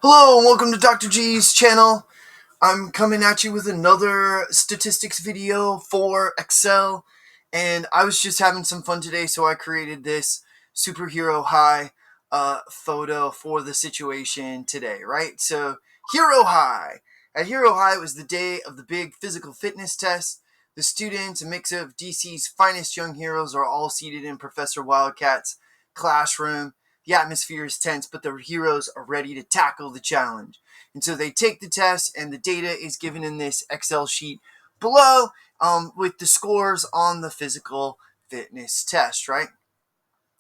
Hello and welcome to Dr. G's channel. I'm coming at you with another statistics video for Excel, and I was just having some fun today, so I created this superhero high photo for the situation today, right? So Hero High. At Hero High, it was the day of the big physical fitness test. The students, a mix of DC's finest young heroes, are all seated in Professor Wildcat's classroom. The atmosphere is tense, but the heroes are ready to tackle the challenge. And so they take the test, and the data is given in this Excel sheet below with the scores on the physical fitness test, right?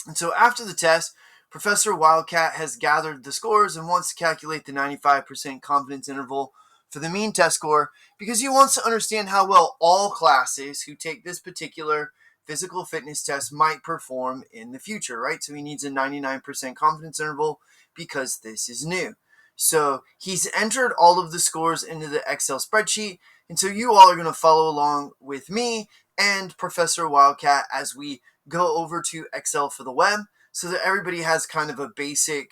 And so after the test, Professor Wildcat has gathered the scores and wants to calculate the 95% confidence interval for the mean test score because he wants to understand how well all classes who take this particular physical fitness test might perform in the future, right? So he needs a 99% confidence interval because this is new. So he's entered all of the scores into the Excel spreadsheet, and so you all are going to follow along with me and Professor Wildcat as we go over to Excel for the web so that everybody has kind of a basic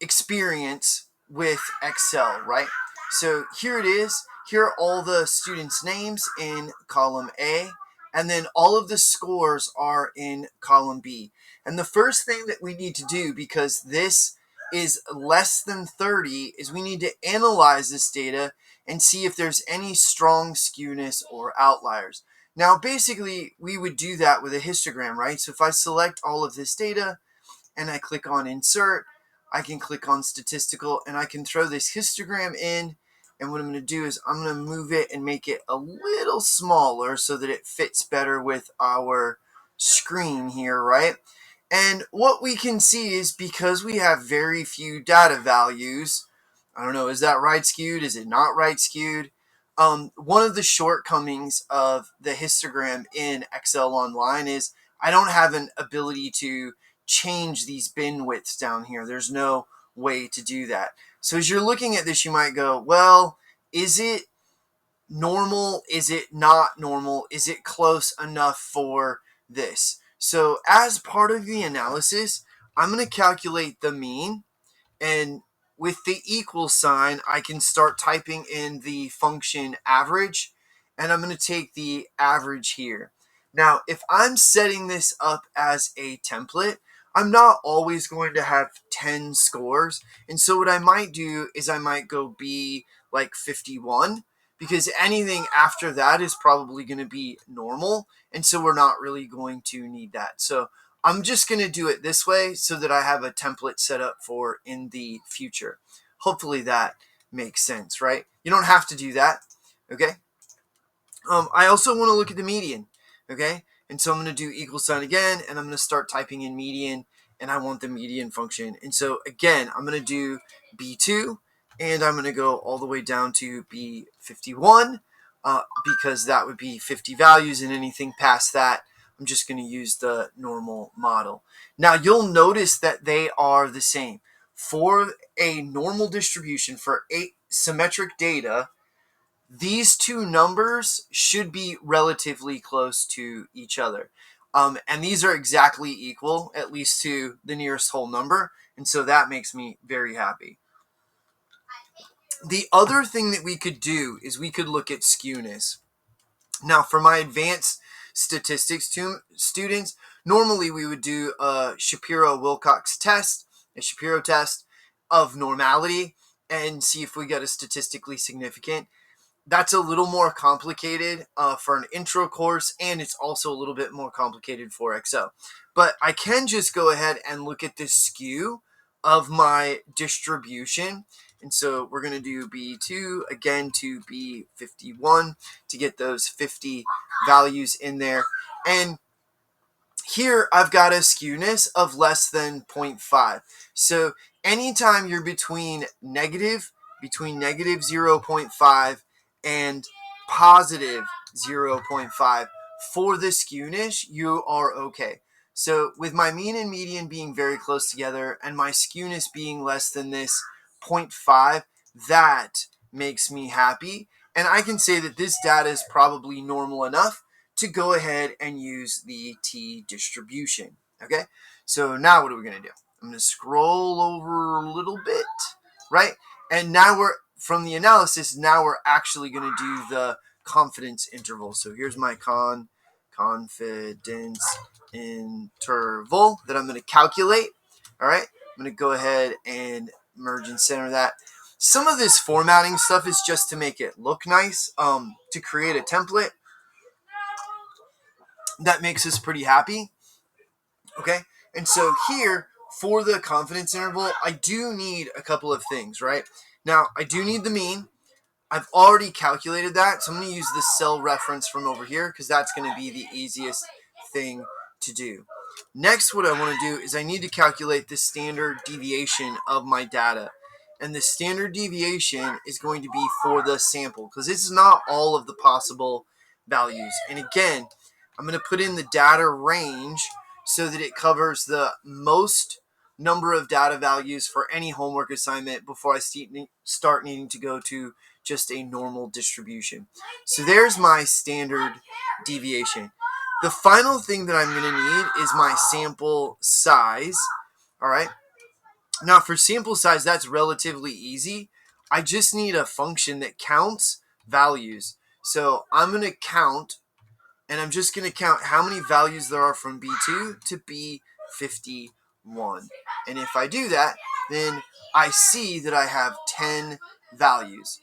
experience with Excel, right? So here it is. Here are all the students' names in column A, and then all of the scores are in column B. And the first thing that we need to do, because this is less than 30, is we need to analyze this data and see if there's any strong skewness or outliers. Now, basically, we would do that with a histogram, right? So if I select all of this data and I click on Insert, I can click on Statistical, and I can throw this histogram in. And what I'm going to do is I'm going to move it and make it a little smaller so that it fits better with our screen here, right? And what we can see is because we have very few data values, I don't know, is that right skewed? Is it not right skewed? One of the shortcomings of the histogram in Excel Online is I don't have an ability to change these bin widths down here. There's no way to do that. So as you're looking at this, you might go, well, is it normal? Is it not normal? Is it close enough for this? So as part of the analysis, I'm going to calculate the mean, and with the equal sign, I can start typing in the function average, and I'm going to take the average here. Now, if I'm setting this up as a template, I'm not always going to have 10 scores. And so what I might do is I might go B like 51, because anything after that is probably going to be normal. And so we're not really going to need that. So I'm just going to do it this way so that I have a template set up for in the future. Hopefully that makes sense, right? You don't have to do that, okay? I also want to look at the median, okay? And so I'm going to do equal sign again, and I'm going to start typing in median, and I want the median function. And so again, I'm going to do B2, and I'm going to go all the way down to B51, because that would be 50 values, and anything past that, I'm just going to use the normal model. Now, you'll notice that they are the same. For a normal distribution, for asymmetric data, these two numbers should be relatively close to each other. And these are exactly equal, at least to the nearest whole number. And so that makes me very happy. The other thing that we could do is we could look at skewness. Now, for my advanced statistics students, normally we would do a Shapiro-Wilcox test, a Shapiro test of normality, and see if we got a statistically significant. That's a little more complicated for an intro course, and it's also a little bit more complicated for Excel. But I can just go ahead and look at the skew of my distribution. And so we're going to do B2 again to B51 to get those 50 values in there. And here I've got a skewness of less than 0.5. So anytime you're between negative 0.5 and positive 0.5 for the skewness, you are okay. So with my mean and median being very close together and my skewness being less than this 0.5, that makes me happy. And I can say that this data is probably normal enough to go ahead and use the t-distribution. Okay, so now what are we going to do? I'm going to scroll over a little bit, right? And now from the analysis, now we're actually going to do the confidence interval. So here's my confidence interval that I'm going to calculate. All right, I'm going to go ahead and merge and center that. Some of this formatting stuff is just to make it look nice, to create a template that makes us pretty happy. Okay, and so here for the confidence interval, I do need a couple of things, right? Now, I do need the mean. I've already calculated that, so I'm going to use the cell reference from over here because that's going to be the easiest thing to do. Next, what I want to do is I need to calculate the standard deviation of my data. And the standard deviation is going to be for the sample because this is not all of the possible values. And again, I'm going to put in the data range so that it covers the most number of data values for any homework assignment before I start needing to go to just a normal distribution. So there's my standard deviation. The final thing that I'm going to need is my sample size. All right. Now for sample size, that's relatively easy. I just need a function that counts values. So I'm going to count, and I'm just going to count how many values there are from B2 to B51. And if I do that, then I see that I have 10 values.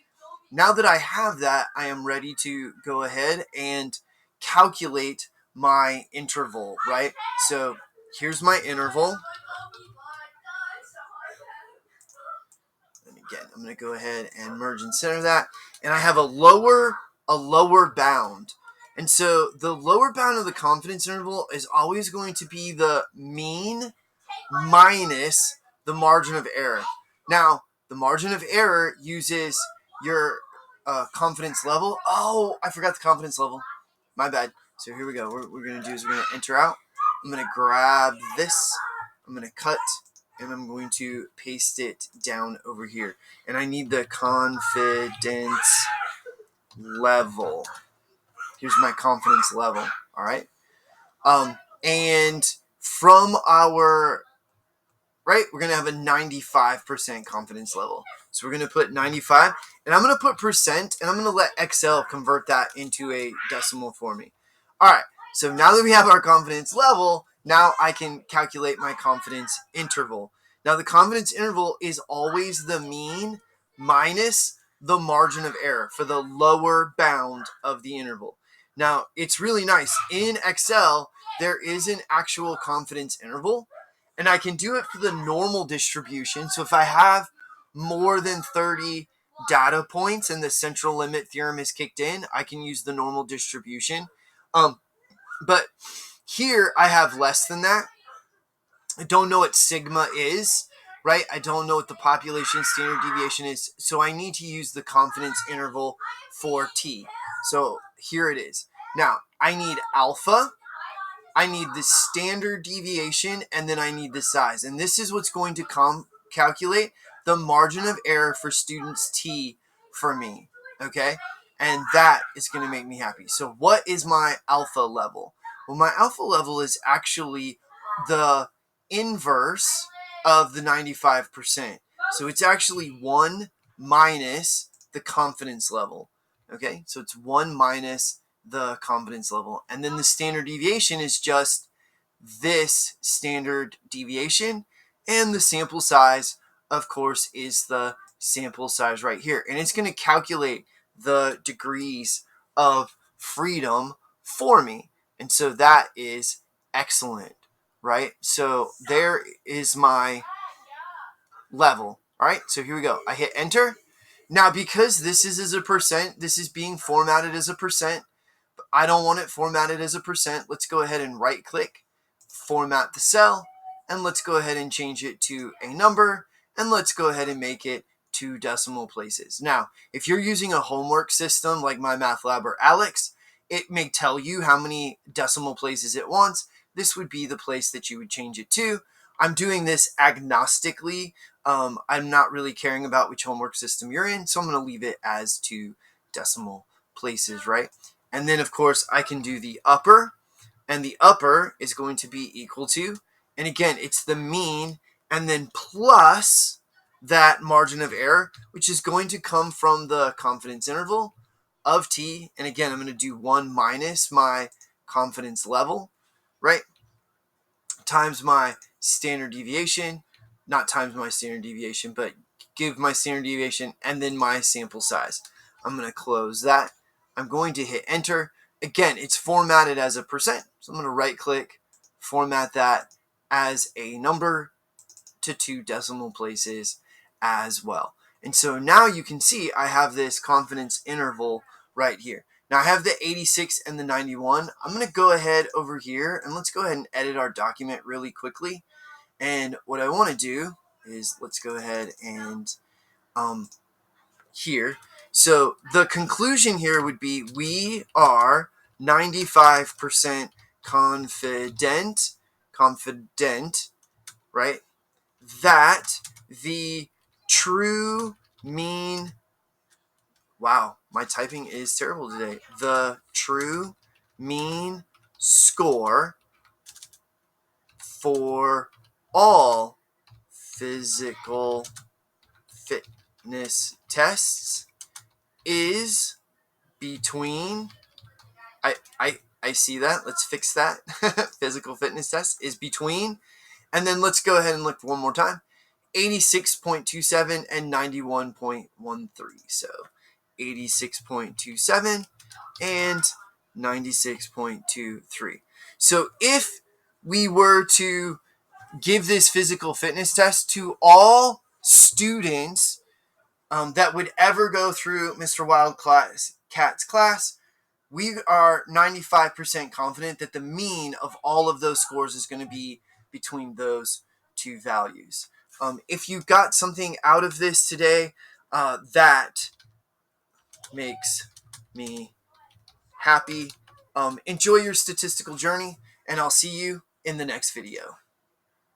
Now that I have that, I am ready to go ahead and calculate my interval, right? So here's my interval. And again, I'm going to go ahead and merge and center that. And I have a lower bound. And so the lower bound of the confidence interval is always going to be the mean minus the margin of error. Now, the margin of error uses your confidence level. Oh, I forgot the confidence level. My bad. So here we go. What we're going to do is we're going to enter out. I'm going to grab this. I'm going to cut, and I'm going to paste it down over here. And I need the confidence level. Here's my confidence level. All right. And from our right, we're going to have a 95% confidence level. So we're going to put 95, and I'm going to put percent, and I'm going to let Excel convert that into a decimal for me. All right, so now that we have our confidence level, now I can calculate my confidence interval. Now the confidence interval is always the mean minus the margin of error for the lower bound of the interval. Now, it's really nice. In Excel, there is an actual confidence interval, and I can do it for the normal distribution. So if I have more than 30 data points and the central limit theorem is kicked in, I can use the normal distribution. But here I have less than that. I don't know what sigma is, right? I don't know what the population standard deviation is. So I need to use the confidence interval for t. So here it is. Now, I need alpha. I need the standard deviation, and then I need the size. And this is what's going to calculate the margin of error for students T for me, okay? And that is going to make me happy. So what is my alpha level? Well, my alpha level is actually the inverse of the 95%. So it's actually 1 minus the confidence level, okay? So it's 1 minus the confidence level. And then the standard deviation is just this standard deviation, and the sample size, of course, is the sample size right here. And it's going to calculate the degrees of freedom for me. And so that is excellent, right? So there is my level. All right, so here we go. I hit enter. Now, because this is as a percent, this is being formatted as a percent. I don't want it formatted as a percent. Let's go ahead and right click, format the cell, and let's go ahead and change it to a number, and let's go ahead and make it 2 decimal places. Now, if you're using a homework system like MyMathLab or ALEKS, it may tell you how many decimal places it wants. This would be the place that you would change it to. I'm doing this agnostically. I'm not really caring about which homework system you're in, so I'm going to leave it as 2 decimal places, right? And then, of course, I can do the upper, and the upper is going to be equal to, and again, it's the mean and then plus that margin of error, which is going to come from the confidence interval of t. And again, I'm going to do 1 minus my confidence level, right, times my standard deviation, not times my standard deviation, but give my standard deviation and then my sample size. I'm going to close that. I'm going to hit enter. Again, it's formatted as a percent. So I'm going to right click, format that as a number to 2 decimal places as well. And so now you can see I have this confidence interval right here. Now I have the 86 and the 91. I'm going to go ahead over here and let's go ahead and edit our document really quickly. And what I want to do is let's go ahead and here. So the conclusion here would be we are 95% confident, right, that the true mean, wow, my typing is terrible today. The true mean score for all physical fitness tests is between, I see that. Let's fix that. Physical fitness test is between, and then let's go ahead and look one more time. 86.27 and 91.13. So 86.27 and 96.23. So if we were to give this physical fitness test to all students that would ever go through Mr. Wildcat's class, we are 95% confident that the mean of all of those scores is going to be between those two values. If you got something out of this today, that makes me happy. Enjoy your statistical journey, and I'll see you in the next video.